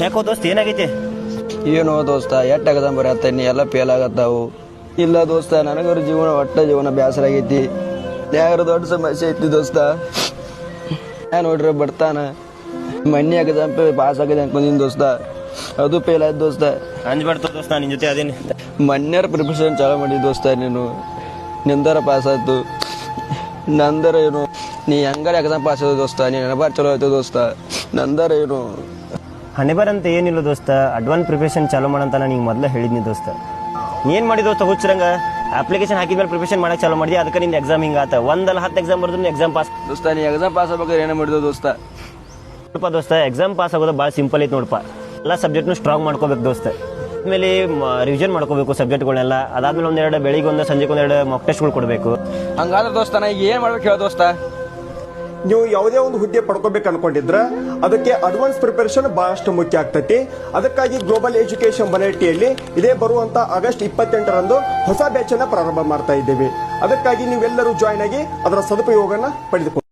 ಯಾಕೋ ದೋಸ್ತ ಏನಾಗೈತಿ? ಏನೋ ದೋಸ್ತ ಎಟ್ ಎಕ್ಸಾಮ್ ಬರತ್ತೀನಿ ಎಲ್ಲ ಫೇಲ್ ಆಗತ್ತಾವು. ಇಲ್ಲ ದೋಸ್ತ ನನಗರ ಜೀವನ ಬೇಸರ ಆಗೈತಿ. ಯಾರು ದೊಡ್ಡ ಸಮಸ್ಯೆ ಐತಿ ದೋಸ್ತ. ನೋಡ್ರಿ ಬರ್ತಾನ ಮನ್ನಿ ಎಕ್ಸಾಮ್ ಪಾಸ್ ಆಗಿದೆ ಅನ್ಕೊಂದಿನಿ ದೋಸ್ತ, ಅದು ಫೇಲ್ ಆಯ್ತು ದೋಸ್ತ. ಅಂಜ್ಬಾರ್ದು ದೋಸ್ತ, ನಿನ್ ಜೊತೆ ಅದೇನಿ. ಮನ್ಯಾರ ಪ್ರಿಪರೇಷನ್ ಚಾಲೂ ಮಾಡಿ ದೋಸ್ತ. ನೀನು ನಿಂದರ ಪಾಸ್ ಆಯ್ತು, ನಂದರ ಏನು ನೀ ಹೆಂಗಾರ ಎಕ್ಸಾಮ್ ಪಾಸ್ ಆಯ್ತು ದೋಸ್ತ. ನೀ ನೆನಪಾರ್ ಚಲೋ ಆಯ್ತು ದೋಸ್ತ. ನಂದರ ಏನು ಹಣೆಬರಂತ ಏನಿಲ್ಲ ದೋಸ್ತ. ಅಡ್ವಾನ್ಸ್ ಪ್ರಿಪರೇಷನ್ ಚಾಲೂ ಮಾಡಂತ ನಾನು ನಿಂಗೆ ಮೊದಲೇ ಹೇಳಿದ್ನಿ ದೋಸ್ತ. ಏನ್ ಮಾಡಿ ದೋಸ್ತ ಹುಚ್ಚರಂಗ ಅಪ್ಲಿಕೇಶನ್ ಹಾಕಿದ್ಮೇಲೆ ಪ್ರಿಪರೇಷನ್ ಮಾಡಕ್ಕೆ ಚಾಲೂ ಮಾಡಿದ್ವಿ. ಅದಕ್ಕೆ ನಿಂದು ಎಕ್ಸಾಮ್ ಹಿಂಗಾತ. ಒಂದಲ್ಲ 10 ಎಕ್ಸಾಮ್ ಬರ್ದು ಎಕ್ಸಾಮ್ ಪಾಸ್ ದೋಸ್ತ. ನೀ ಎಕ್ಸಾಮ್ ಪಾಸ್ ಆಗ್ಬೇಕಾದ್ರೆ ಏನೇ ಮಾಡಿದ್ವು ದೋಸ್ತ? ನೋಡಪ್ಪ ದೋಸ್ತ, ಎಕ್ಸಾಮ್ ಪಾಸ್ ಆಗೋದು ಭಾಳ ಸಿಂಪಲ್ ಐತೆ ನೋಡಪ್ಪ. ಎಲ್ಲ ಸಬ್ಜೆಕ್ಟ್ನು ಸ್ಟ್ರಾಂಗ್ ಮಾಡ್ಕೋಬೇಕು ದೋಸ್ತ. ಆಮೇಲೆ ರಿವಿಷನ್ ಮಾಡ್ಕೋಬೇಕು ಸಬ್ಜೆಕ್ಟ್ಗಳನ್ನೆಲ್ಲ. ಅದಾದ್ಮೇಲೆ ಒಂದೆರಡು ಬೆಳಿಗ್ಗೆ ಒಂದು ಸಂಜೆಗೆ ಒಂದೆರಡು ಮಾಕ್ ಟೆಸ್ಟ್ಗಳು ಕೊಡಬೇಕು. ಹಂಗಾದ್ರೆ ದೋಸ್ತ ನಾ ಈಗ ಏನ್ ಮಾಡ್ಬೇಕು ಹೇಳ ದೋಸ್ತ? ನೀವು ಯಾವುದೇ ಒಂದು ಹುದ್ದೆ ಪಡ್ಕೋಬೇಕು ಅನ್ಕೊಂಡಿದ್ರ ಅದಕ್ಕೆ ಅಡ್ವಾನ್ಸ್ ಪ್ರಿಪರೇಷನ್ ಬಹಳಷ್ಟು ಮುಖ್ಯ ಆಗ್ತೈತಿ. ಅದಕ್ಕಾಗಿ ಗ್ಲೋಬಲ್ ಎಜುಕೇಶನ್ ಬನಹಟ್ಟಿಯಲ್ಲಿ ಇದೇ ಬರುವಂತ ಆಗಸ್ಟ್ 28ರಂದು ಹೊಸ ಬ್ಯಾಚ್ ಅನ್ನ ಪ್ರಾರಂಭ ಮಾಡ್ತಾ ಇದ್ದೇವೆ. ಅದಕ್ಕಾಗಿ ನೀವೆಲ್ಲರೂ ಜಾಯ್ನ್ ಆಗಿ ಅದರ ಸದುಪಯೋಗನ ಪಡೆದುಕೊಳ್ಳಿ.